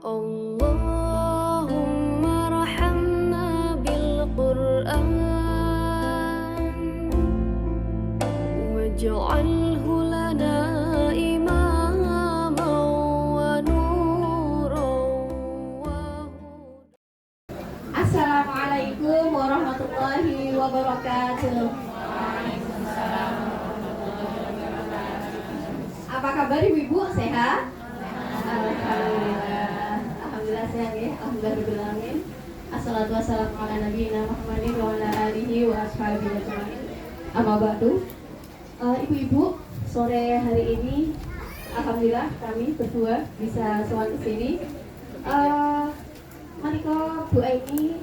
اللهم ارحمنا بالقرآن واجعله لنا إماما ونورا وهدى. Assalamualaikum warahmatullahi wabarakatuh. Apa kabar ibu-ibu? Sehat? Alhamdulillah sehat ya. Alhamdulillah. Assalatu wassalamu ala nabiyina Muhammadin wa ala alihi wa ashabihi ajmain. Amma ba'du. Ibu-ibu, sore hari ini alhamdulillah kami berdua bisa sowan ke sini. Menika Bu Aini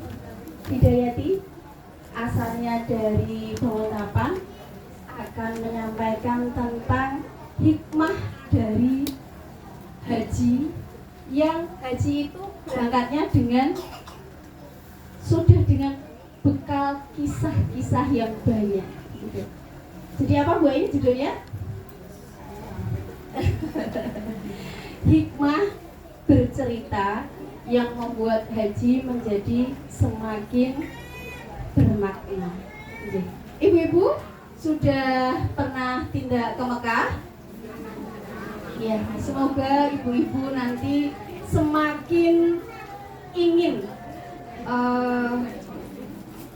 Hidayati asalnya dari Bawonapan akan menyampaikan tentang hikmah dari haji, yang haji itu berangkatnya dengan bekal kisah-kisah yang banyak gitu. Jadi apa Bu Aini judulnya? Hikmah bercerita yang membuat haji menjadi semakin bermakna. Ibu-ibu sudah pernah tindak ke Mekah? Ya, semoga ibu-ibu nanti semakin ingin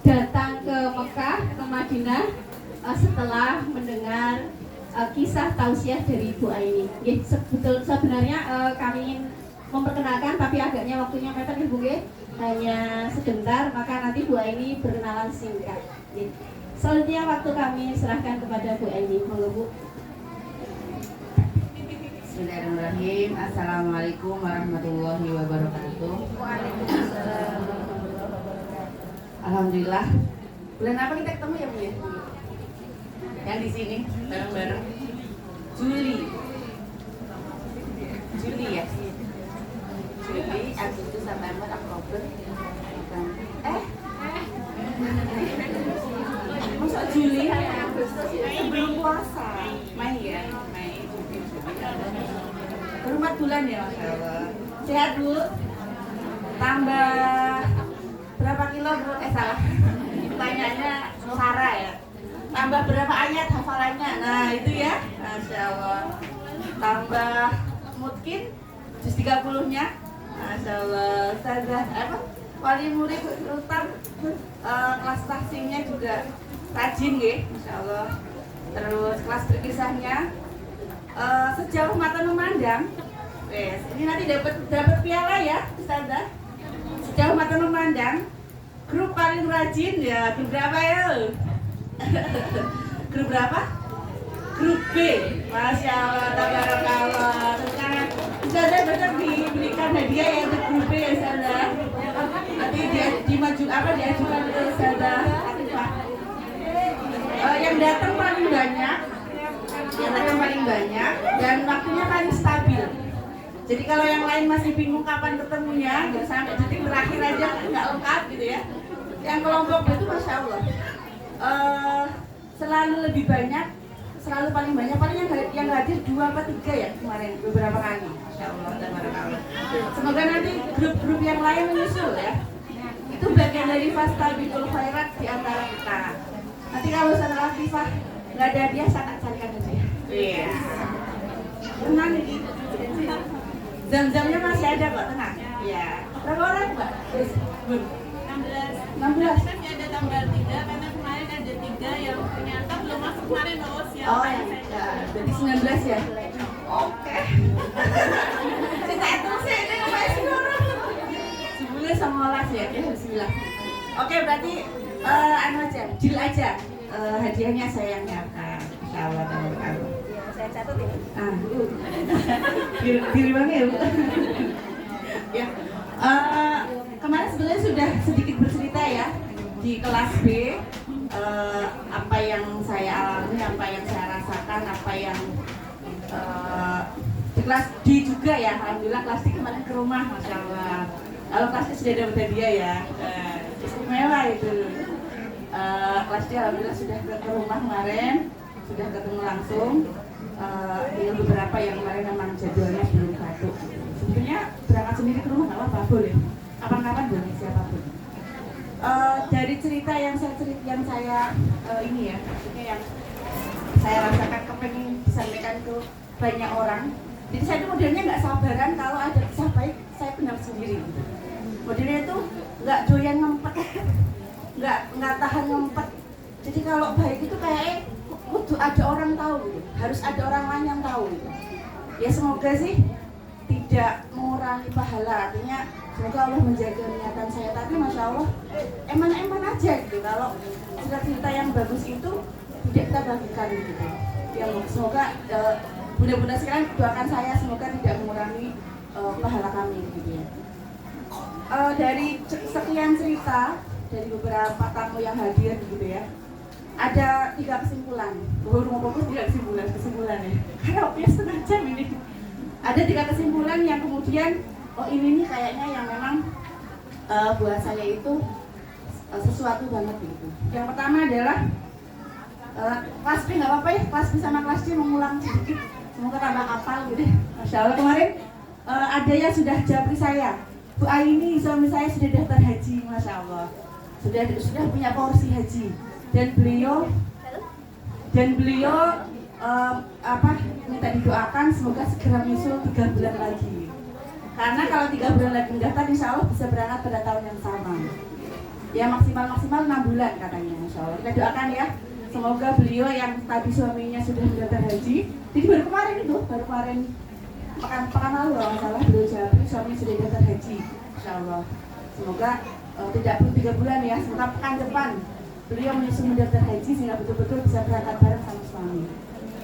datang ke Mekah, ke Madinah setelah mendengar kisah tausiah dari Ibu Aini. Sebenarnya kami ingin memperkenalkan, tapi agaknya waktunya mepet Ibu ya, hanya sebentar, maka nanti Bu Aini berkenalan singkat. Selanjutnya waktu kami serahkan kepada Bu Aini. Monggo Bu. Bismillahirrahmanirrahim. Assalamualaikum warahmatullahi wabarakatuh. Waalaikumsalam. Alhamdulillah. Bulan apa kita ketemu ya Bu ya? Yang di sini bareng-bareng. Juli ya. Juli, Agustus, September, Oktober. Masa Juli sampai Agustus sebelum puasa? Mei ya, Mei, Juni, Juli. Baru 4 bulan ya, Masya Allah. Sehat Bu? Tambah berapa kilo Bu? Salah. Pertanyaannya Sarah ya. Tambah berapa ayat hafalannya? Nah itu ya, Masya Allah. Tambah mungkin juz 30-nya. Masya Allah. Ustazah apa? Wali murid rutan kelas tahsinnya juga rajin ya, Masya Allah. Terus kelas berkisahnya sejauh mata memandang. Yes, ini nanti dapat piala ya, Ustazah. Sejauh mata memandang. Grup paling rajin ya, grup berapa ya? Grup berapa? Grup B. Masya Allah, tabarakallah. Sekarang Ustazah benar diberikan hadiah ya untuk grup B ya, Ustazah. Nanti diajukan ke Ustazah Atifah. Yang datang paling banyak, dan waktunya paling stabil. Jadi kalau yang lain masih bingung kapan ketemunya, nggak sampai detik terakhir aja nggak lengkap gitu ya. Yang kelompok itu Masya Allah selalu lebih banyak, selalu paling banyak, paling yang hadir 2 atau 3 ya kemarin beberapa kali. Masya Allah, tabarakallah. Semoga nanti grup-grup yang lain menyusul ya. Itu bagian dari fastabiqul khairat di antara kita. Nanti kalau setelah Latifah nggak ada dia, saya carikan aja ya. Iya. Tenang nih. Jam-jamnya masih ada kok, tenang. Iya. Berapa orang Mbak? 16. Tapi ada tanggal 3 karena kemarin ada 3 yang ternyata belum masuk kemarin loh siapa. Oh ya, jadi 19 ya? Oke. Cerita itu sih, ini ngapain sih orang? Sebulan sama olah ya, bismillah. Oke, berarti deal aja. Hadiahnya saya yang nyiapkan. Insyaallah tabarakallah. Saya catat ini. Diri banget ya Bu. Ya. Kemarin sebenarnya sudah sedikit bercerita ya di kelas B, apa yang saya alami, apa yang saya rasakan, apa yang di kelas D juga ya. Alhamdulillah kelas D kemarin ke rumah, Masya Allah. Kalau kelas D sudah dapat hadiah ya, istimewa itu. Kelas D alhamdulillah sudah ke rumah kemarin, sudah ketemu langsung. Yang beberapa yang kemarin memang jadwalnya belum batuk. Sebetulnya berangkat berangkat sendiri ke rumah nggak apa-apa, boleh. Kapan-kapan boleh siapapun. Dari cerita yang saya ini ya, maksudnya yang saya rasakan kepengen disampaikan ke banyak orang. Jadi saya itu modelnya nggak sabaran kalau ada kisah baik saya pendam sendiri. Modelnya itu nggak doyan ngempet, nggak tahan ngempet. Jadi kalau baik itu kayak kudu ada orang tahu gitu, harus ada orang lain yang tahu gitu. Ya semoga sih tidak mengurangi pahala, artinya semoga Allah menjaga niatan saya. Tapi masya Allah eman-eman aja gitu kalau cerita yang bagus itu tidak kita bagikan gitu. Ya semoga bunda-bunda sekarang doakan saya semoga tidak mengurangi pahala kami gitu ya. Dari sekian cerita dari beberapa tamu yang hadir gitu ya, ada 3 kesimpulan. Baru mau fokus 3 kesimpulan ya. Karena waktunya setengah jam ini. Ada 3 kesimpulan yang kemudian oh ini nih kayaknya yang memang buat saya itu sesuatu banget gitu. Yang pertama adalah kelas B nggak apa-apa ya, kelas B sama kelas C mengulang sedikit, semoga tambah hafal gitu. Masya Allah kemarin ada yang sudah japri saya, Bu Aini suami saya sudah daftar haji, masya Allah, sudah punya porsi haji dan beliau minta didoakan semoga segera menyusul 3 bulan lagi. Karena kalau 3 bulan lagi mendaftar, insya Allah bisa berangkat pada tahun yang sama. Ya maksimal 6 bulan katanya, insya Allah. Kita doakan ya, semoga beliau yang tadi suaminya sudah mendaftar haji, jadi baru kemarin pekan lalu kalau nggak salah beliau jawab suaminya sudah daftar haji, insya Allah. Semoga tidak perlu 3 bulan ya, semoga pekan depan beliau menyusul mendaftar haji sehingga betul-betul bisa berangkat bareng sama suami.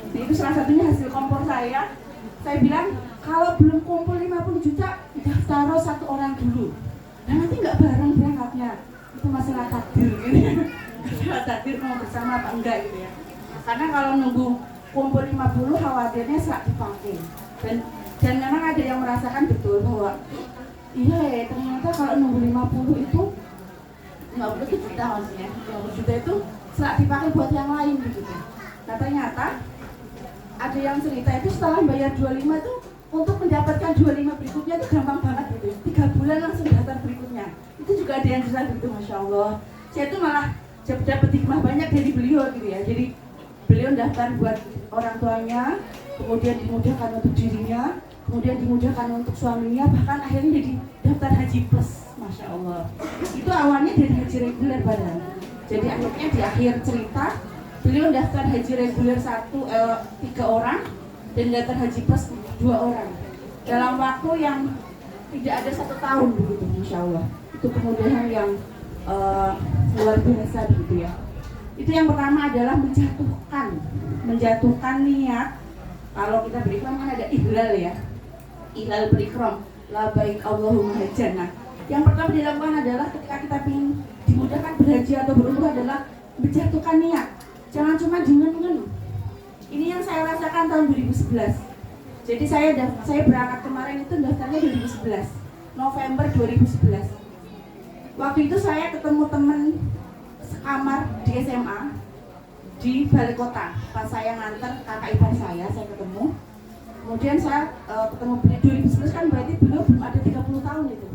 Nah, itu salah satunya hasil kompor saya. Saya bilang kalau belum kumpul 50 juta, daftar 1 orang dulu. Nah nanti nggak bareng berangkatnya, itu masalah takdir gitu. Masalah takdir mau bersama apa enggak gitu ya. Karena kalau nunggu kumpul 50 khawatirnya sak dipakai. Dan memang ada yang merasakan betul bahwa iya ya ternyata kalau nunggu 50 itu 50 juta maksudnya, 50 juta itu sak dipakai buat yang lain gitu. Nah ternyata ada yang cerita itu setelah bayar 25 itu untuk mendapatkan 25 berikutnya itu gampang banget gitu. 3 bulan langsung daftar berikutnya. Itu juga ada yang cerita gitu, masya Allah. Saya itu malah dapat hikmah banyak dari beliau gitu ya. Jadi beliau daftar buat orang tuanya, kemudian dimudahkan untuk dirinya, kemudian dimudahkan untuk suaminya, bahkan akhirnya jadi daftar haji plus, masya Allah. Itu awalnya dari haji reguler padahal. Jadi akhirnya di akhir cerita beliau daftar haji reguler 3 orang dan daftar haji plus 2 orang dalam waktu yang tidak ada 1 tahun begitu, insya Allah. Itu kemudahan yang luar biasa begitu ya. Itu yang pertama adalah menjatuhkan niat. Kalau kita berikram kan ada ihlal ya, ihlal berikram, labaik Allahumma hajjan. Nah, yang pertama dilakukan adalah ketika kita ingin dimudahkan berhaji atau berumrah adalah menjatuhkan niat. Jangan cuma dingen-dingen. Ini yang saya rasakan tahun 2011. Jadi saya berangkat kemarin itu daftarnya 2011, November 2011. Waktu itu saya ketemu teman sekamar di SMA di Balai Kota. Pas saya nganter kakak ipar saya ketemu. Kemudian saya ketemu beliau 2011 kan berarti beliau belum ada 30 tahun itu.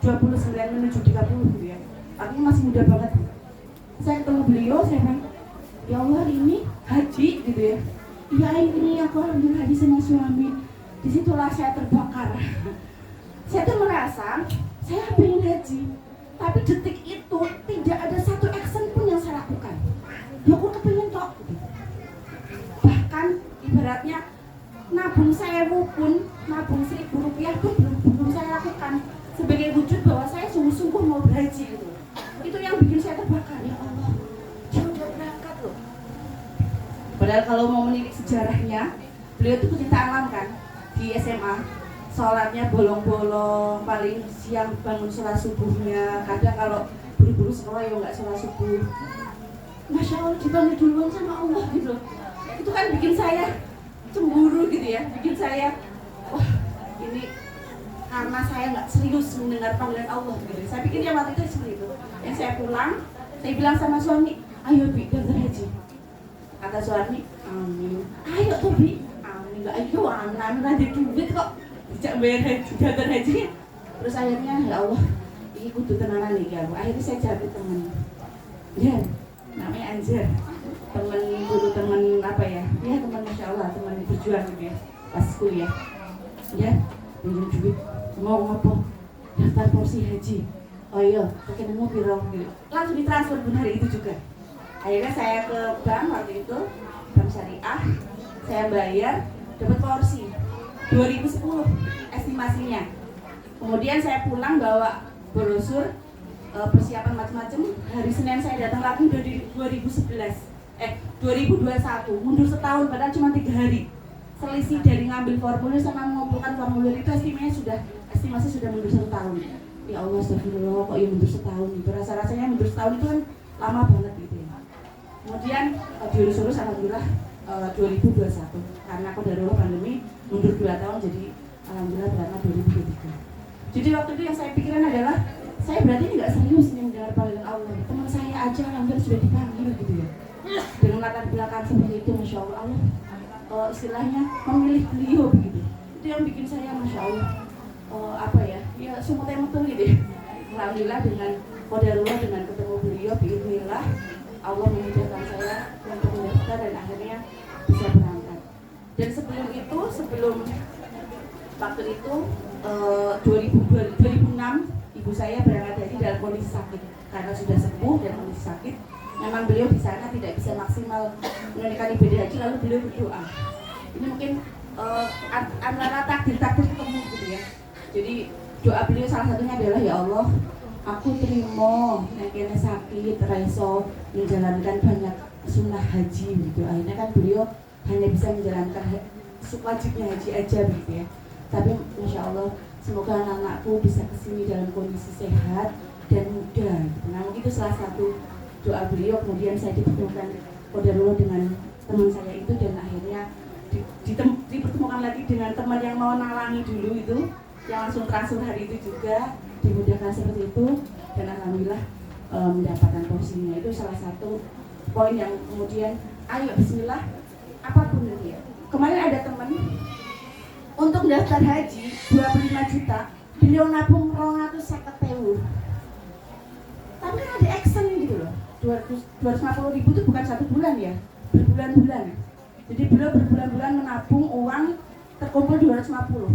29 menuju 30 gitu ya. Artinya masih muda banget. Saya ketemu beliau, saya bilang, ya Allah ini haji gitu ya. Iya ini aku alhamdulillah haji sama suami. Disitulah saya terbakar. Saya tuh merasa saya pengen haji, tapi detik itu tidak ada 1 action pun yang saya lakukan. Ya aku kepengen kok. Bahkan ibaratnya nabung 1.000 pun, nabung Rp1.000 pun belum saya lakukan sebagai wujud bahwa saya sungguh-sungguh mau berhaji gitu. Itu yang bikin saya terbakar. Ya Allah, dia udah berangkat loh. Padahal kalau mau menilik sejarahnya, beliau itu pecinta alam kan. Di SMA, sholatnya bolong-bolong, paling siang bangun sholat subuhnya. Kadang kalau buru-buru sekolah ya nggak sholat subuh. Masya Allah, dipanggil duluan sama Allah gitu. Itu kan bikin saya cemburu gitu ya, bikin saya wah ini karena saya nggak serius mendengar panggilan Allah gitu. Saya pikir ya waktu itu seperti itu. Yang saya pulang, saya bilang sama suami, ayo Bi, daftar haji. Kata suami, amin. Ayo tuh Bi, amin. Nggak ayo, amin ada duit kok. Tidak bayar haji, daftar haji. Terus akhirnya ya Allah, ini kudu tenanan nih ya. Akhirnya saya cari teman. Ya, namanya Anjar. Teman dulu teman apa ya? Ya teman Masya Allah, teman berjuang gitu ya. Pas kuliah. Ya, pinjam duit. Mau apa? Daftar porsi haji. Oh iya, pakai nemu piro gitu. Langsung ditransfer benar itu juga. Akhirnya saya ke bank waktu itu, bank syariah. Saya bayar, dapat porsi 2010 estimasinya. Kemudian saya pulang bawa brosur persiapan macam-macam. Hari Senin saya datang lagi udah di 2021, mundur setahun padahal cuma 3 hari. Selisih dari ngambil formulir sama mengumpulkan formulir itu estimasi sudah mundur 1 tahun. Ya Allah, astagfirullah, kok ya mundur setahun gitu. Rasanya mundur setahun itu kan lama banget gitu ya. Kemudian diurus-urus alhamdulillah 2021 karena kodarullah pandemi mundur 2 tahun, jadi alhamdulillah berangkat 2023. Jadi waktu itu yang saya pikirkan adalah saya berarti ini nggak serius nih mendengar panggilan Allah. Teman saya aja alhamdulillah sudah dipanggil gitu ya. Dengan latar belakang seperti itu, Masya Allah, istilahnya memilih beliau begitu. Itu yang bikin saya Masya Allah ya sumut-mutu gitu ya. Alhamdulillah dengan qadarullah, dengan ketemu beliau biiznillah Allah memudahkan saya untuk mendaftar dan akhirnya bisa berangkat. Dan sebelum waktu itu 2006 ibu saya berangkat haji dalam kondisi sakit karena sudah sembuh dan kondisi sakit. Memang beliau di sana tidak bisa maksimal menunaikan ibadah haji, lalu beliau berdoa. Ini mungkin antara takdir ketemu gitu ya. Jadi doa beliau salah satunya adalah ya Allah, aku terima yang sakit, raiso menjalankan banyak sunnah haji gitu. Akhirnya kan beliau hanya bisa menjalankan wajibnya haji aja gitu ya. Tapi Masya Allah, semoga anak-anakku bisa kesini dalam kondisi sehat dan muda gitu. Nah itu salah satu doa beliau. Kemudian saya dipertemukan qadarullah dengan teman saya itu, dan akhirnya dipertemukan lagi dengan teman yang mau nalangi dulu itu, yang langsung transfer hari itu juga, dimudahkan seperti itu, dan alhamdulillah mendapatkan porsinya. Itu salah satu poin yang kemudian ayo bismillah apapun itu ya. Kemarin ada teman untuk daftar haji 25 juta, beliau nabung 250.000. Tapi kan ada action gitu loh. 250.000 itu bukan 1 bulan ya, berbulan-bulan. Jadi beliau berbulan-bulan menabung uang, terkumpul 250.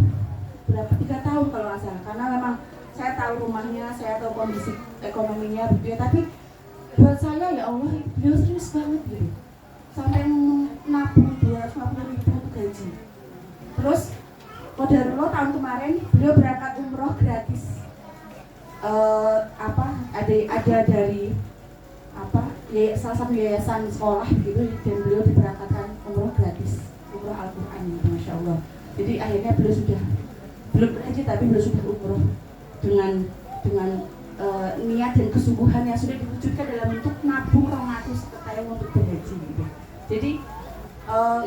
Berapa? 3 tahun kalau nggak salah. Karena memang saya tahu rumahnya, saya tahu kondisi ekonominya gitu ya. Tapi buat saya ya Allah, beliau serius banget gitu. Sampai nabung 250.000 untuk gaji. Terus qadarullah tahun kemarin beliau berangkat umroh gratis. Ada dari salah satu yayasan sekolah gitu, dan beliau diberangkatkan umroh gratis, umroh Al-Quran gitu, Masya Allah. Jadi akhirnya beliau sudah belum berhaji tapi beliau sudah umroh dengan niat dan kesungguhan yang sudah diwujudkan dalam bentuk nabung 200 untuk berhaji gitu. Jadi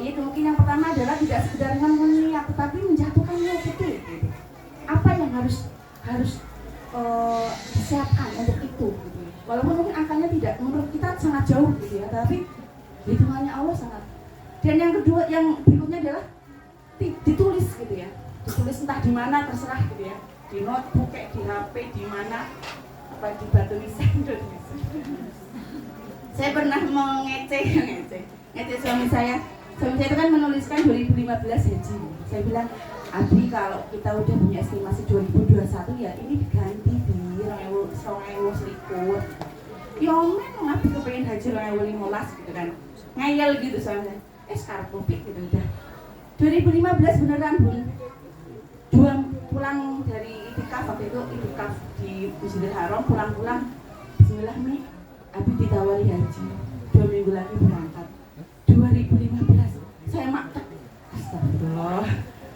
itu mungkin yang pertama adalah tidak sekedar niat tetapi menjatuhkan niat betul gitu. Apa yang harus disiapkan untuk itu gitu. Walaupun mungkin angkanya tidak menurut kita sangat jauh gitu ya, tapi hitungannya Allah sangat. Dan yang kedua, yang berikutnya adalah ditulis gitu ya. Ditulis entah di mana terserah gitu ya. Di notebook, kayak di HP, di mana, apa di batu nisan. Saya pernah mengecek suami saya. Suami saya itu kan menuliskan 2015 haji. Saya bilang, Abi kalau kita udah punya estimasi 2021 ya ini diganti di 2021. Ya memang Abi kepengen haji 2015 gitu kan. Ngayal gitu soalnya. Sekarang covid gitu udah. 2015 beneran Bun. Pulang dari itikaf waktu itu, itikaf di Masjidil Haram, pulang bismillah nih Abi ditawari haji 2 minggu lagi berangkat 2015. Saya maktek, astagfirullah,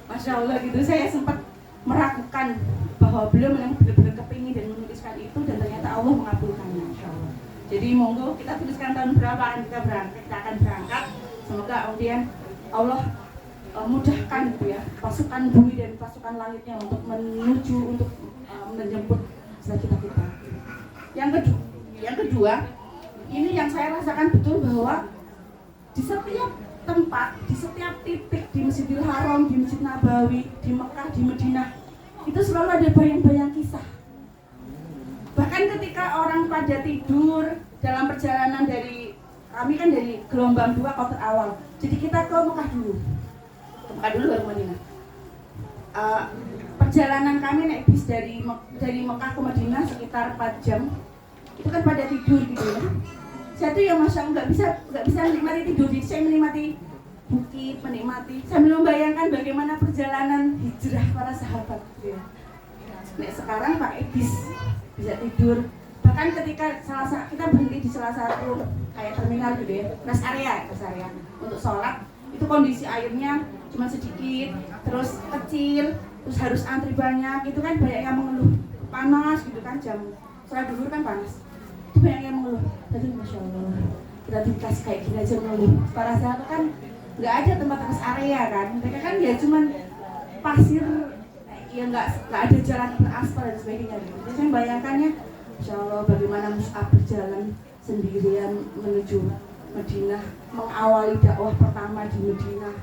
Masya Allah gitu. Saya sempat meragukan bahwa beliau memang benar-benar kepingin dan menuliskan itu, dan ternyata Allah mengabulkannya, Masya Allah. Jadi monggo kita tuliskan tahun berapa kita akan berangkat. Semoga kemudian Allah mudahkan gitu ya, pasukan bumi dan pasukan langitnya untuk menuju, untuk menjemput cita-cita. Yang kedua, ini yang saya rasakan betul bahwa di setiap tempat, di setiap titik, di Masjidil Haram, di Masjid Nabawi, di Mekah, di Madinah, itu selalu ada bayang-bayang kisah. Bahkan ketika orang pada tidur dalam perjalanan dari kami kan dari gelombang 2 kloter awal. Jadi kita ke Mekah dulu. Ke Mekah dulu baru Madinah. Perjalanan kami naik bis dari Mekah ke Madinah sekitar 4 jam. Itu kan pada tidur gitu ya. Saya tuh ya masya Allah nggak bisa menikmati tidur. Jadi saya menikmati bukit, menikmati sambil membayangkan bagaimana perjalanan hijrah para sahabat gitu ya. Nah, sekarang pakai bis bisa tidur. Bahkan ketika kita berhenti di salah satu kayak terminal gitu ya, rest area untuk sholat, itu kondisi airnya cuma sedikit, terus kecil, terus harus antri banyak, itu kan banyak yang mengeluh panas gitu kan, jam sholat duhur kan panas, itu banyak yang mengeluh. Tadi masya Allah kita dikasih kayak gini aja mengeluh. Para sahabat kan nggak ada tempat rest area kan, mereka kan ya cuman pasir, ya nggak ada jalan beraspal dan sebagainya gitu. Jadi saya bayangkannya, insya Allah bagaimana Mus'ab berjalan sendirian menuju Madinah, mengawali dakwah pertama di Madinah,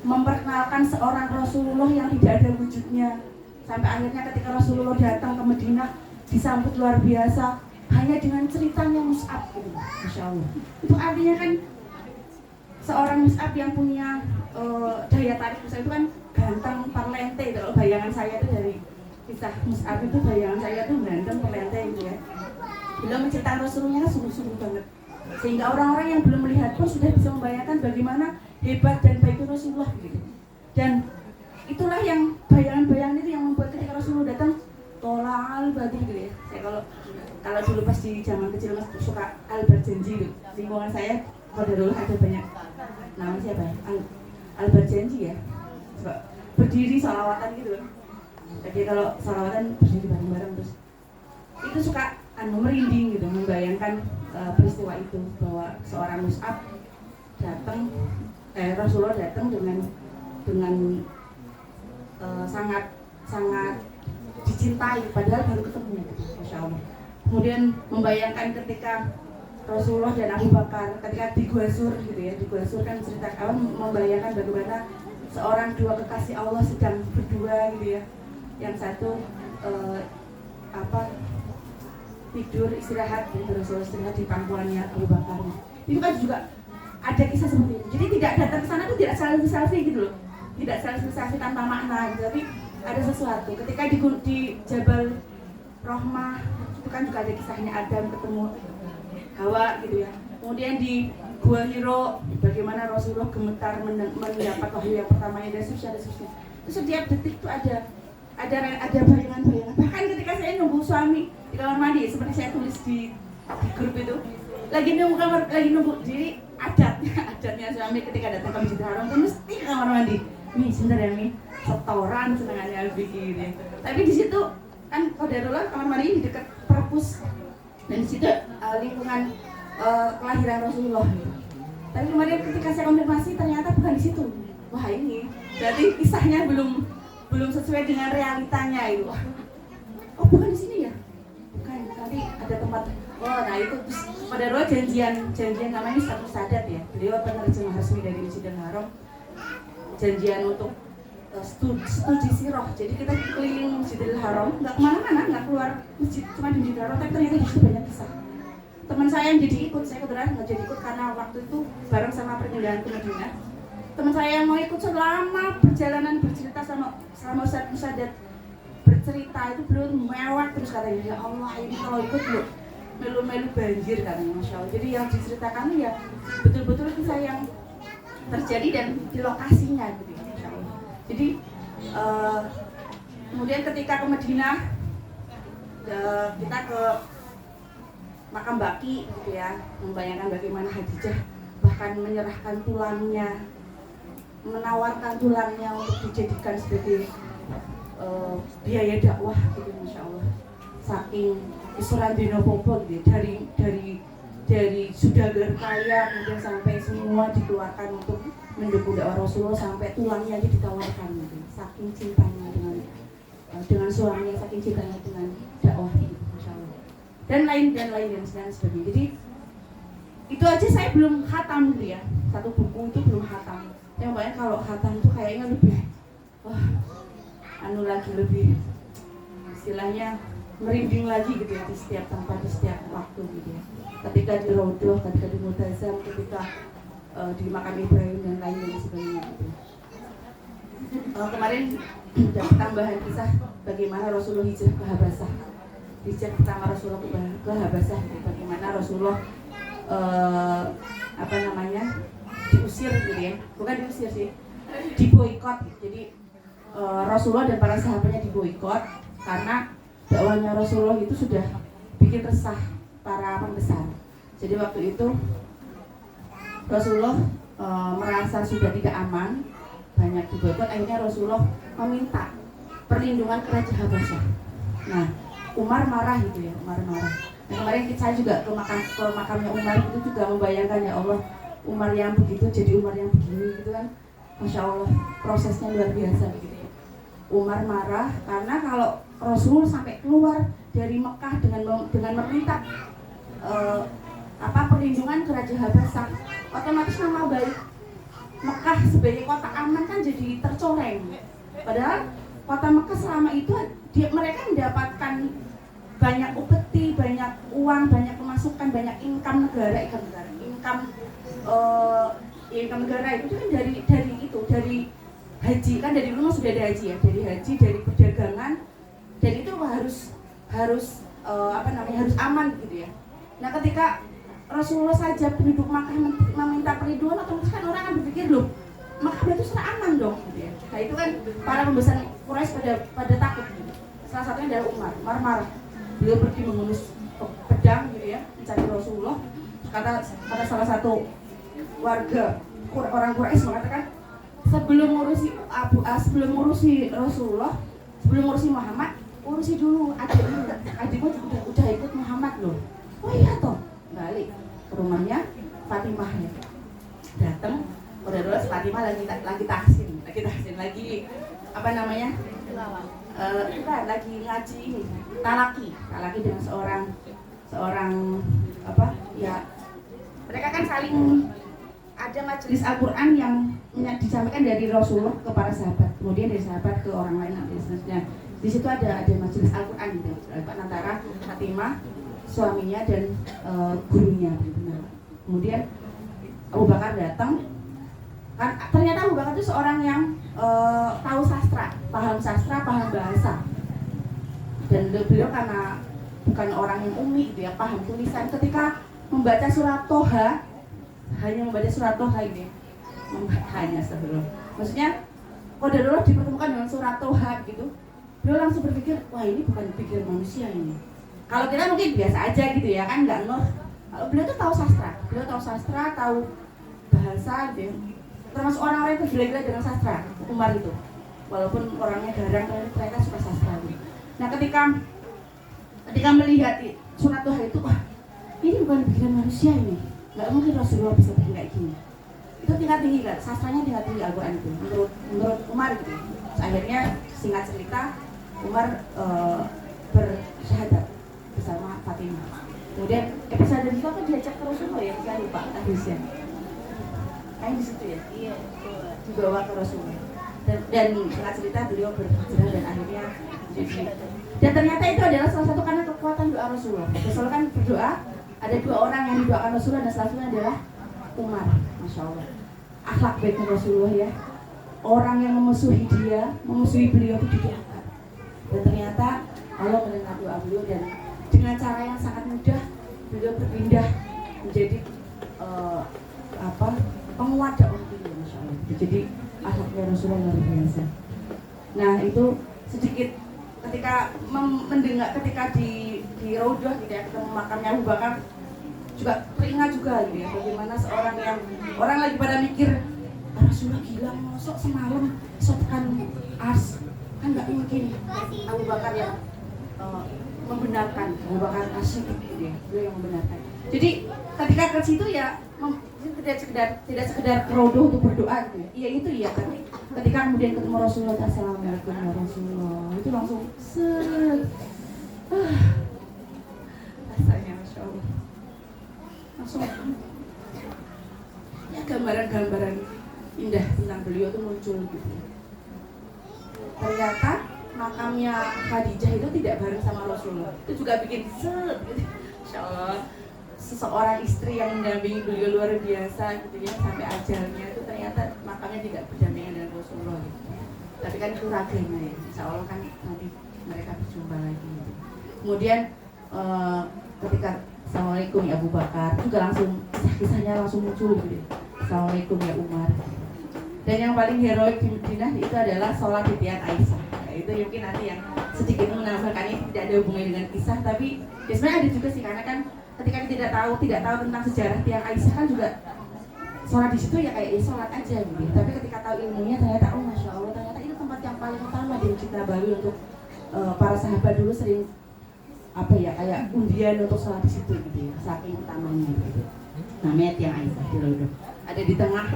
memperkenalkan seorang Rasulullah yang tidak ada wujudnya, sampai akhirnya ketika Rasulullah datang ke Madinah disambut luar biasa hanya dengan ceritanya Mus'ab gitu. Masya Allah. Itu artinya kan seorang Mus'ab yang punya daya tarik besar itu kan ganteng parlente. Kalau bayangan saya itu dari kisah Mus'ab itu, bayangan saya tuh ganteng parlente gitu ya. Beliau menceritakan Rasulullah sungguh-sungguh banget, sehingga orang-orang yang belum melihat pun sudah bisa membayangkan bagaimana hebat dan baik Rasulullah gitu. Dan itulah yang bayangan-bayangan itu yang membuat ketika Rasulullah datang tolal badri gitu ya. Saya kalau dulu pas di zaman kecil mas suka al-berjanji gitu. Lingkungan saya pada dulu ada banyak nama siapa ya? Al-berjanji ya. Coba berdiri salawatan gitu. Jadi kalau salawatan berdiri bareng-bareng terus itu suka merinding gitu, membayangkan peristiwa itu bahwa seorang Mus'ab datang, Rasulullah datang dengan sangat dicintai padahal baru ketemu gitu, masya Allah. Kemudian membayangkan ketika Rasulullah dan Abu Bakar ketika di Gua Sur gitu ya, di Gua Sur kan cerita membayangkan bagaimana seorang dua kekasih Allah sedang berdua gitu ya, yang satu tidur istirahat gitu, Rasulullah istirahat di pangkuannya Abu Bakar. Itu kan juga ada kisah seperti itu. Jadi tidak datang ke sana itu tidak selfie gitu loh, tidak selfie tanpa makna gitu, tapi ada sesuatu. Ketika di Jabal Rahmah itu kan juga ada kisahnya Adam ketemu Hawa gitu ya. Kemudian di Gua Hiro bagaimana Rasulullah gemetar mendapat wahyu yang pertamanya dan seterusnya. Itu setiap detik itu ada bayangan-bayangan. Bahkan ketika saya nunggu suami di kamar mandi, seperti saya tulis di grup itu, lagi nunggu, jadi adatnya suami ketika datang ke Masjidil Haram itu mesti ke kamar mandi. Mi, sebentar ya Mi, setoran senangannya bikin ya. Tapi di situ kan qadarullah kamar mandi di dekat perpus dan di situ lingkungan kelahiran Rasulullah. Tapi kemarin ketika saya konfirmasi ternyata bukan di situ. Wah ini berarti kisahnya belum sesuai dengan realitanya itu. Oh bukan di sini ya? Bukan, tapi ada tempat. Oh nah itu pada roh janjian namanya satu sadat ya. Beliau penerjemah resmi dari Masjidil Haram. Janjian untuk studi sirah. Jadi kita keliling Masjidil Haram, nggak kemana-mana, nggak keluar masjid, cuma di Masjidil Haram. Tapi ternyata di situ banyak kisah. Teman saya yang jadi ikut, saya kebetulan nggak jadi ikut karena waktu itu bareng sama perjalanan ke Madinah. Teman saya yang mau ikut selama perjalanan bercerita selama Ustadz Musadat bercerita itu belum mewah terus katanya, ya Allah ini kalau ikut loh melu-melu banjir katanya, masya Allah. Jadi yang diceritakan ya betul-betul kisah yang terjadi dan di lokasinya gitu ya, masya Allah. Jadi kemudian ketika ke Madinah kita ke makam Baki gitu ya, membayangkan bagaimana Khadijah bahkan menyerahkan tulangnya, menawarkan tulangnya untuk dijadikan sebagai biaya dakwah gitu, masya Allah. Saking isuran dino popo gitu, dari sudah kaya kemudian sampai semua dikeluarkan untuk mendukung dakwah Rasulullah, sampai tulangnya aja ditawarkan gitu. Saking cintanya dengan suaminya, saking cintanya dengan dakwah gitu, masya Allah. Dan lain sebagainya. Jadi itu aja saya belum khatam gitu ya, satu buku itu belum khatam. Yang banyak kalau khatam itu kayaknya lebih anu lagi lebih istilahnya merinding lagi gitu ya di setiap tempat, di setiap waktu gitu ya. Ketika di Raudhah, ketika di Multazam, ketika di makam Ibrahim dan lain sebagainya gitu. Kemarin dapat tambahan kisah bagaimana Rasulullah hijrah ke Habasah. Hijrah pertama Rasulullah ke Habasah gitu. Bagaimana Rasulullah diusir gitu ya. Bukan diusir sih, diboikot. Jadi Rasulullah dan para sahabatnya diboikot karena dakwahnya Rasulullah itu sudah bikin resah para pembesar. Jadi waktu itu Rasulullah merasa sudah tidak aman, banyak diboikot. Akhirnya Rasulullah meminta perlindungan ke Raja Habasyah. Nah, Umar marah gitu ya, Umar marah. Nah, kemarin saya juga ke makamnya Umar itu juga membayangkan ya Allah, Umar yang begitu jadi Umar yang begini gitu kan. Masya Allah, prosesnya luar biasa gitu ya. Umar marah karena kalau Rasul sampai keluar dari Mekah dengan meminta perlindungan ke Raja Habasyah, otomatis nama baik Mekah sebagai kota aman kan jadi tercoreng. Padahal kota Mekah selama itu mereka mendapatkan banyak upeti, banyak uang, banyak pemasukan, banyak income negara, income negara itu kan dari haji kan, dari rumah sudah ada haji ya, dari haji, dari perdagangan, dan itu harus aman gitu ya. Nah, ketika Rasulullah saja penduduk Makkah meminta perlindungan, otomatis kan orang akan berpikir loh, Makkah berarti sudah aman dong gitu ya. Nah, itu kan para pembesar Quraisy pada takut gitu. Salah satunya adalah Umar marah. Beliau pergi mengunus pedang gitu ya, mencari Rasulullah. Kata salah satu warga orang Quraisy mengatakan, sebelum ngurusi Rasulullah, sebelum ngurusi Muhammad, urusi dulu adikmu udah ikut Muhammad loh. Oh iya toh, balik ke rumahnya Fatimah ya. Datang, udah Fatimah lagi tahsin, lagi lagi ngaji ini, talaki dengan seorang mereka kan saling ada majelis Al-Quran yang disampaikan dari Rasulullah ke para sahabat, kemudian dari sahabat ke orang lain dan seterusnya. Di situ ada majelis Al-Quran gitu, antara Fatimah, suaminya dan gurunya benar. Kemudian Abu Bakar datang, kan ternyata Abu Bakar itu seorang yang tahu sastra, paham bahasa, dan beliau karena bukan orang yang umi gitu ya, paham tulisan. Ketika membaca surat Toha, hanya membaca surat Toha ini, maksudnya qadarullah dipertemukan dengan surat Toha gitu, beliau langsung berpikir, wah ini bukan pikiran manusia ini. Kalau kita mungkin biasa aja gitu ya kan, nggak ngeh. Kalau beliau tuh tahu sastra, tahu bahasa gitu ya. Termasuk orang-orang yang tergila-gila dengan sastra, Umar itu. Walaupun orangnya garang, mereka suka sastra gitu. Nah, ketika melihat surat Toha itu, wah ini bukan pikiran manusia ini. Nggak mungkin Rasulullah bisa bikin kayak gini. Itu tingkat tinggi kan, sastranya tingkat tinggi Al-Quran itu menurut Umar gitu. Akhirnya singkat cerita, Umar bersyahadat bersama Fatimah. Kemudian episode itu kan diajak ke Rasulullah ya, saya lupa hadisnya. Kayaknya di situ ya. Iya, dibawa ke Rasulullah. Dan singkat cerita beliau berhijrah dan akhirnya jadi. Dan ternyata itu adalah salah satu karena kekuatan doa Rasulullah. Rasulullah kan berdoa, ada dua orang yang didoakan Rasulullah dan salah satunya adalah Umar. Masya Allah. Akhlak baiknya Rasulullah ya. Orang yang memusuhi beliau itu diangkat. Dan ternyata Allah mendengar doa beliau dan dengan cara yang sangat mudah beliau berpindah menjadi penguat dakwah beliau, Masya Allah. Jadi akhlaknya Rasulullah luar biasa. Nah itu sedikit ketika mendengar ketika di Raudhah gitu ya, ketemu makamnya Abu Bakar juga teringat juga gitu ya, bagaimana seorang yang orang lagi pada mikir Rasulullah gila, mosok semalam tekan ars, kan nggak mungkin. Abu Bakar yang membenarkan, Abu Bakar asyik gitu ya, beliau yang membenarkan. Jadi ketika ke situ ya tidak sekedar Raudhah untuk berdoa gitu ya. Iya itu iya, tapi ketika kemudian ketemu Rasulullah, assalamualaikum ya Rasulullah, itu langsung rasanya Masya Allah, langsung ya gambaran indah tentang beliau itu muncul gitu. Ternyata makamnya Khadijah itu tidak bareng sama Rasulullah. Itu juga bikin set gitu. Insya Allah seseorang istri yang mendampingi beliau luar biasa gitu ya, sampai ajalnya itu ternyata makamnya tidak berdampingan dengan Rasulullah gitu. Tapi kan itu raganya ya, insya Allah kan nanti mereka berjumpa lagi gitu. Kemudian ketika Assalamualaikum ya Abu Bakar, itu juga langsung kisahnya langsung muncul gitu ya. Assalamualaikum ya Umar. Dan yang paling heroik di Madinah itu adalah sholat di tiang Aisyah. Nah, itu mungkin nanti yang sedikit menambahkan, ini tidak ada hubungannya dengan kisah, tapi ya sebenarnya ada juga sih, karena kan ketika kita tidak tahu tentang sejarah tiang Aisyah kan juga sholat di situ ya kayak ya sholat aja gitu. Tapi ketika tahu ilmunya ternyata oh masya Allah, ternyata itu tempat yang paling utama di Masjid Nabawi untuk para sahabat dulu sering apa ya kayak undian untuk sholat di situ gitu ya, saking utamanya gitu. Namanya tiang Aisyah di Lodok. Ada di tengah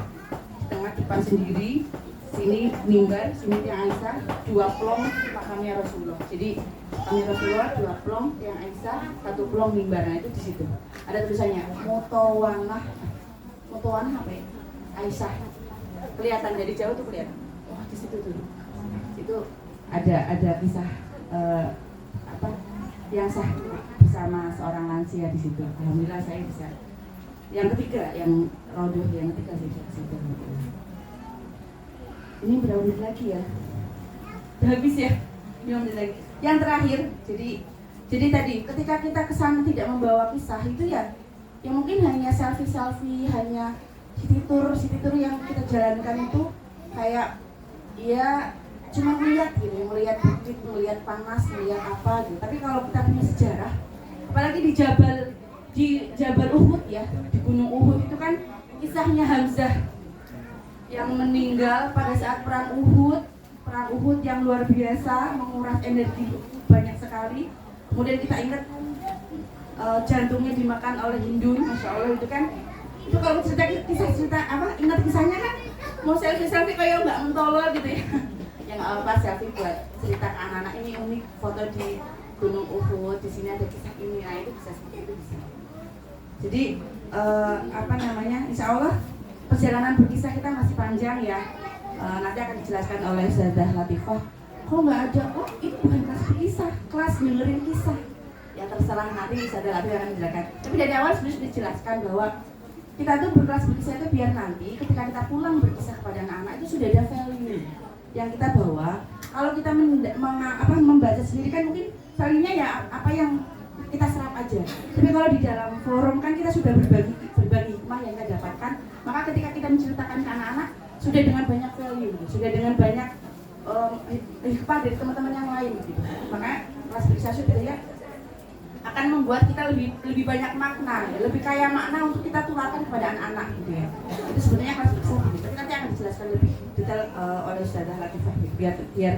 depan sendiri, sini mimbar, sini tiang Aisyah, 2 plong makamnya Rasulullah. Jadi makamnya Rasulullah 2 plong, tiang Aisyah 1 plong mimbar. Nah itu di situ. Ada tulisannya Motowanah apa ya? Aisyah. Kelihatan dari jauh tuh kelihatan. Wah di situ tuh. Itu ada kisah apa? Yang sah bersama seorang lansia di situ. Alhamdulillah saya bisa. Yang ketiga, yang rodoh yang ketiga sih di situ. Ini berapa menit lagi ya? Udah habis ya? 5 menit lagi. Yang terakhir, jadi tadi ketika kita kesana tidak membawa kisah itu ya mungkin hanya selfie, hanya city tour yang kita jalankan itu kayak ya cuma melihat gitu, melihat bukit, melihat panas, melihat apa gitu. Tapi kalau kita punya sejarah, apalagi di Jabal Uhud ya, di Gunung Uhud itu kan kisahnya Hamzah yang meninggal pada saat perang Uhud yang luar biasa, menguras energi banyak sekali. Kemudian kita ingat jantungnya dimakan oleh Hindun, masya Allah itu kan. Itu kalau cerita apa, ingat kisahnya kan mau selfie kayak Mbak Mentolo gitu ya. Yang apa selfie buat cerita ke anak-anak, ini unik foto di Gunung Uhud, di sini ada kisah ini, nah itu bisa seperti itu bisa. Jadi apa namanya, insya Allah perjalanan berkisah kita masih panjang ya. Nanti akan dijelaskan oleh Ustazah Latifah. Kok nggak ada? Oh itu bukan kelas berkisah, kelas dengerin kisah. Ya terserah, nanti Ustazah Latifah akan menjelaskan. Tapi dari awal sudah dijelaskan bahwa kita tuh berkelas berkisah itu biar nanti ketika kita pulang berkisah kepada anak-anak itu sudah ada value yang kita bawa. Kalau kita membaca sendiri kan mungkin value-nya ya apa yang kita serap aja. Tapi kalau di dalam forum kan kita sudah berbagi hikmah yang kita dapatkan. Maka ketika kita menceritakan ke anak-anak sudah dengan banyak value, sudah dengan banyak hikmah dari teman-teman yang lain gitu. Makanya kelas berkisah sudah ya akan membuat kita lebih banyak makna, ya, lebih kaya makna untuk kita tularkan kepada anak-anak gitu ya. Itu sebenarnya kelas berkisah gitu. Tapi nanti akan dijelaskan lebih detail oleh Ustazah Latifah gitu, biar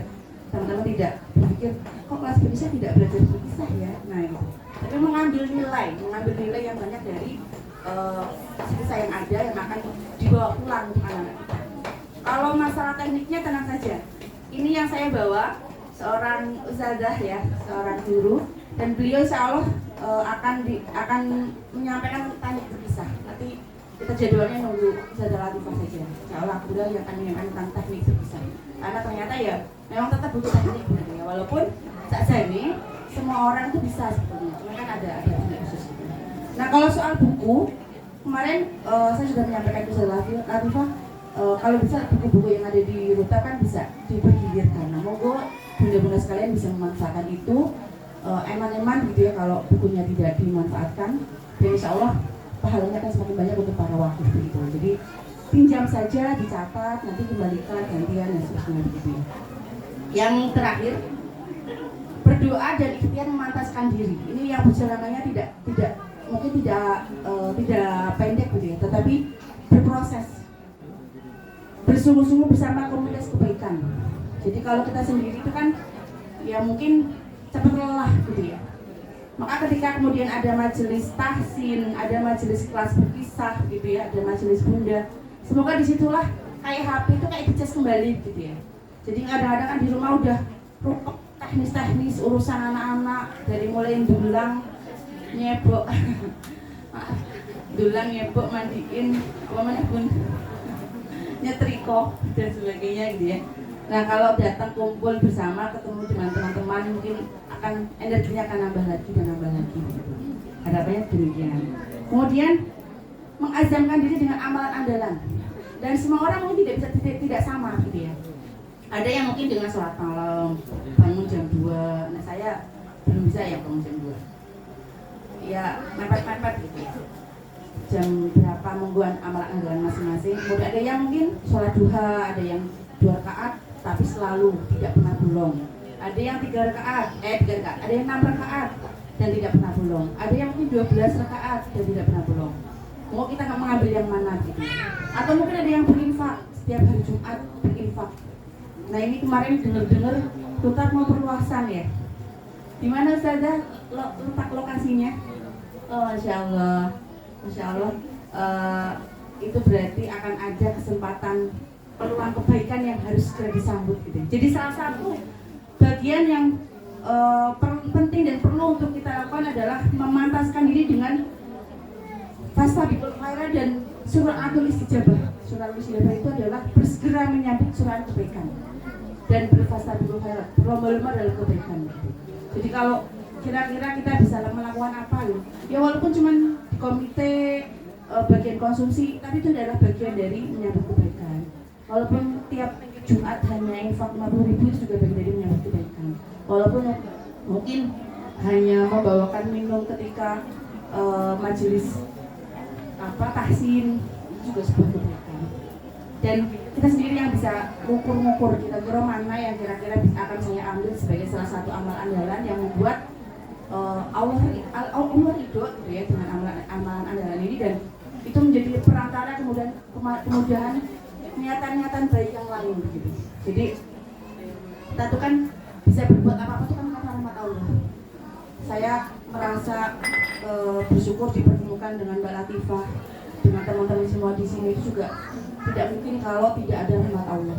teman-teman tidak berpikir kok kelas berkisah tidak belajar berkisah ya. Nah gitu. Tapi mengambil nilai yang banyak dari kisah yang ada yang akan dibawa pulang untuk anak-anak kita. Kalau masalah tekniknya tenang saja. Ini yang saya bawa seorang ustazah ya, seorang guru, dan beliau insya Allah akan menyampaikan teknik berkisah. Nanti kita jadwalnya nunggu Ustazah Latifah saja. Insya Allah beliau yang akan menyampaikan tentang teknik berkisah. Karena ternyata ya memang tetap butuh teknik ya. Walaupun saat ini semua orang itu bisa sebetulnya, cuma kan ada teknik khusus. Nah kalau soal buku, kemarin saya sudah menyampaikan ke Ustazah Latifah, kalau bisa buku-buku yang ada di Ruta kan bisa dipergilirkan. Nah monggo bunda-bunda sekalian bisa memanfaatkan itu. Eman-eman gitu ya kalau bukunya tidak dimanfaatkan, dan insya Allah pahalanya akan semakin banyak untuk para wakif begitu. Jadi pinjam saja, dicatat, nanti kembalikan gantian dan seterusnya begitu ya. Yang terakhir, berdoa dan ikhtiar memantaskan diri. Ini yang perjalanannya tidak pendek gitu ya, tetapi berproses, bersungguh-sungguh bersama komunitas kebaikan. Jadi kalau kita sendiri itu kan ya mungkin cepat lelah gitu ya. Maka ketika kemudian ada majelis tahsin, ada majelis kelas berkisah gitu ya, ada majelis bunda, semoga disitulah kayak HP itu kayak dicas kembali gitu ya. Jadi kadang-kadang kan di rumah udah rupek teknis urusan anak-anak, dari mulai dulang, nyebok dulang, nyebok, mandiin, apa mana pun nyetriko dan sebagainya gitu ya. Nah kalau datang kumpul bersama, ketemu dengan teman-teman, mungkin energinya akan nambah lagi dan nambah lagi gitu. Harapannya demikian. Kemudian mengazamkan diri dengan amalan andalan. Dan semua orang mungkin tidak sama gitu ya. Ada yang mungkin dengan sholat malam, bangun jam 2. Nah saya belum bisa ya bangun jam 2. Ya mepet-mepet gitu ya. Jam berapa monggoan amalan andalan masing-masing. Kemudian ada yang mungkin sholat duha, ada yang 2 rakaat tapi selalu tidak pernah bolong. Ada yang 3 rakaat, ada yang 6 rakaat dan tidak pernah bolong. Ada yang mungkin 12 rakaat dan tidak pernah bolong. Mau kita nggak mengambil yang mana gitu. Atau mungkin ada yang berinfak setiap hari Jumat berinfak. Nah ini kemarin dengar Tutar mau perluasan ya. Di mana Ustazah letak lokasinya? Oh Masya Allah, Masya Allah. Itu berarti akan ada kesempatan peluang kebaikan yang harus segera disambut gitu. Jadi salah satu bagian yang penting dan perlu untuk kita lakukan adalah memantaskan diri dengan fastabiqul khairat dan sur'atul istijabah. Sur'atul istijabah itu adalah bersegera menyambut surah kebaikan dan berfastabiqul khairat, berlomba-lomba dalam kebaikan gitu. Jadi kalau kira-kira kita bisa melakukan apa loh? Ya walaupun cuma di komite bagian konsumsi, tapi itu adalah bagian dari menyambut kebaikan. Walaupun tiap Jumat hanya infak 50.000 itu juga bagian dari menyambut kebaikan. Walaupun mungkin hanya membawakan minum ketika majelis tahsin, itu juga sebuah kebaikan. Dan kita sendiri yang bisa ngukur kira-kira mana yang kira-kira akan saya ambil sebagai salah satu amal andalan yang membuat Allah ridho gitu ya dengan amalan andalan ini, dan itu menjadi perantara kemudahan niatan-niatan baik yang lain begitu. Jadi kita tuh kan bisa berbuat apa-apa itu kan karena rahmat Allah. Saya merasa bersyukur dipertemukan dengan Mbak Latifah, dengan teman-teman semua di sini. Itu juga tidak mungkin kalau tidak ada rahmat Allah.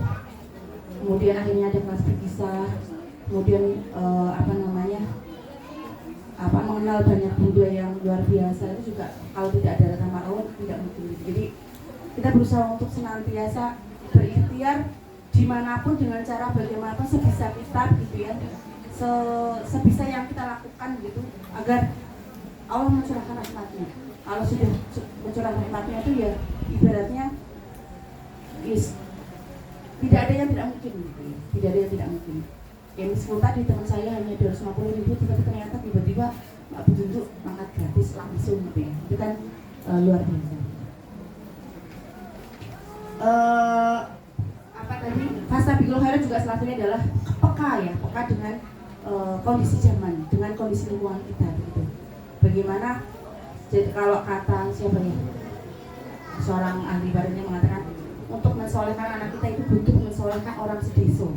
Kemudian akhirnya ada kelas berkisah, kemudian mengenal banyak bunda yang luar biasa. Itu juga kalau tidak ada rahmat Allah tidak mungkin. Jadi kita berusaha untuk senantiasa berikhtiar dimanapun dengan cara bagaimanapun sebisa kita gitu ya, sebisa yang kita lakukan gitu, agar Allah mencurahkan rahmatnya. Kalau sudah mencurahkan rahmatnya itu ya ibaratnya tidak ada yang tidak mungkin gitu ya. Tidak ada yang tidak mungkin. Ya meskipun tadi teman saya hanya 250.000, tapi ternyata tiba-tiba Mbak Petunjuk angkat gratis langsung gitu ya. Itu kan luar biasa. Fastabiqul khairat juga salah satunya adalah peka dengan kondisi zaman, dengan kondisi lingkungan kita begitu. Bagaimana jadi kalau kata siapa ya, seorang ahli barunya mengatakan untuk mensolehkan anak kita itu butuh mensolehkan orang sedesa,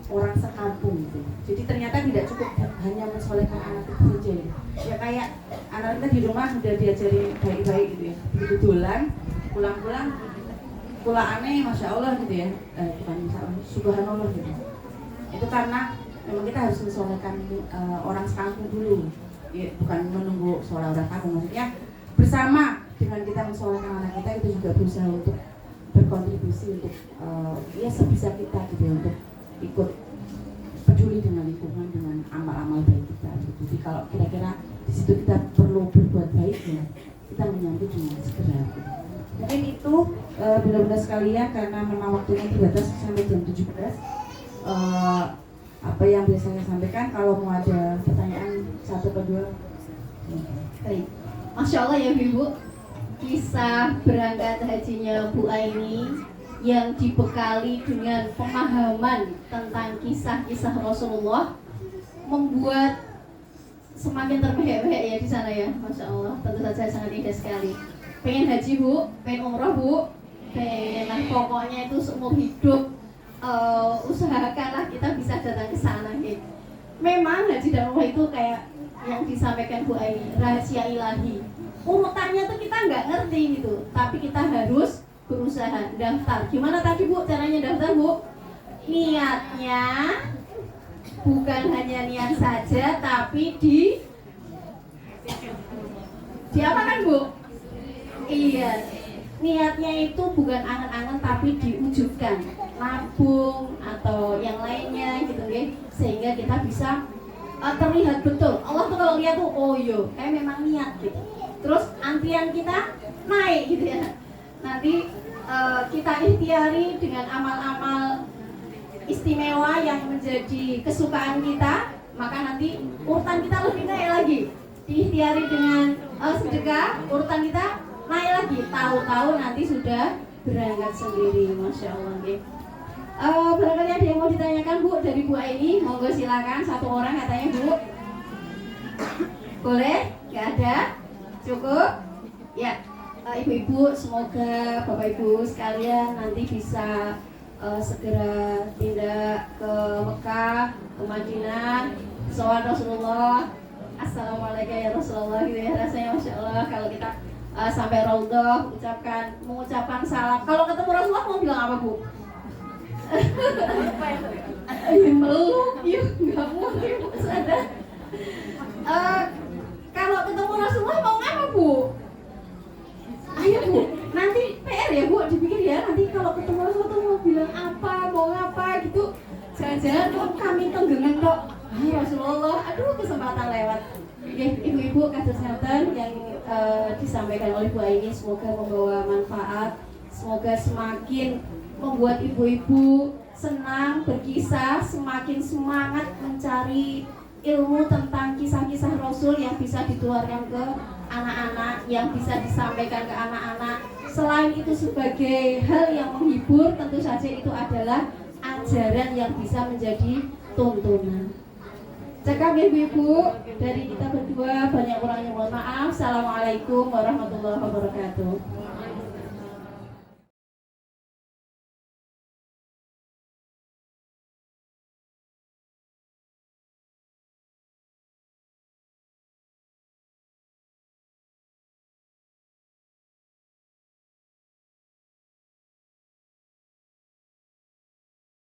orang sekampung gitu. Jadi ternyata tidak cukup hanya mensolehkan anak itu saja ya. Ya kayak anak kita di rumah sudah diajari baik-baik gitu ya, begitu dolan pulang-pulang aneh, Masya Allah gitu ya, bukan Masya Allah, Subhanallah gitu. Itu karena memang kita harus mensolehkan orang sekampung dulu ya, bukan menunggu sholat orang kampung. Maksudnya bersama dengan kita mensolehkan anak kita, itu juga berusaha untuk berkontribusi untuk ya sebisa kita gitu ya, untuk ikut peduli dengan lingkungan, dengan amal-amal baik kita gitu. Jadi kalau kira-kira di situ kita perlu berbuat baik ya, kita menyambut dengan segera gitu. Mungkin itu benar-benar sekalian, karena memang waktunya terbatas sampai jam 17. Apa yang bisa saya sampaikan, kalau mau ada pertanyaan satu kedua. Baik. Masya Allah ya Ibu, kisah berangkat hajinya Bu Aini yang dibekali dengan pemahaman tentang kisah-kisah Rasulullah membuat semakin terbehek-behek ya di sana ya. Masya Allah, tentu saja sangat indah sekali. Pengen haji Bu, pengen umroh Bu, pengen, pokoknya itu seumur hidup usahakanlah kita bisa datang ke sana gitu. Memang haji dan umroh itu kayak yang disampaikan Bu Aini, rahasia ilahi. Urutannya tuh kita nggak ngerti gitu, tapi kita harus berusaha daftar. Gimana tadi Bu caranya daftar Bu? Niatnya bukan hanya niat saja, tapi di apa kan Bu? Iya, niatnya itu bukan angan-angan tapi diwujudkan. nabung atau yang lainnya gitu nggih, sehingga kita bisa terlihat betul. Allah tuh kalau lihat tuh oh yo, memang niat gitu. Terus antrian kita naik gitu ya. Nanti kita ikhtiari dengan amal-amal istimewa yang menjadi kesukaan kita, maka nanti urutan kita lebih naik lagi. Diikhtiari dengan sedekah, urutan kita naik lagi. Tahu-tahu nanti sudah berangkat sendiri, masya Allah. Barangkali ada yang mau ditanyakan Bu dari Bu Aini, monggo silakan, satu orang katanya Bu. Boleh? Nggak ada? Cukup? Ya. Ibu-ibu, semoga Bapak Ibu sekalian nanti bisa segera tindak ke Mekah, ke Madinah, soal Rasulullah. Assalamualaikum ya Rasulullah gitu ya, rasanya masya Allah kalau kita sampai Raudhah mengucapkan salam. Kalau ketemu Rasulullah mau bilang apa Bu? Meluk, yuk nggak mungkin Bu sadar. Kalau ketemu Rasulullah mau apa Bu? Ayo Bu, nanti PR ya Bu, dipikir ya, nanti kalau ketemu Rasulullah tuh mau bilang apa, mau ngapa gitu. Jangan-jangan kok kami tenggengan kok. Rasulullah, aduh kesempatan lewat. Oke, ibu-ibu kados ngeten yang disampaikan oleh Bu Aini, semoga membawa manfaat, semoga semakin membuat ibu-ibu senang berkisah, semakin semangat mencari ilmu tentang kisah-kisah Rasul yang bisa ditularkan ke anak-anak, yang bisa disampaikan ke anak-anak. Selain itu sebagai hal yang menghibur, tentu saja itu adalah ajaran yang bisa menjadi tuntunan. Cakap ibu-ibu, dari kita berdua banyak orang yang mohon maaf. Assalamualaikum warahmatullahi wabarakatuh.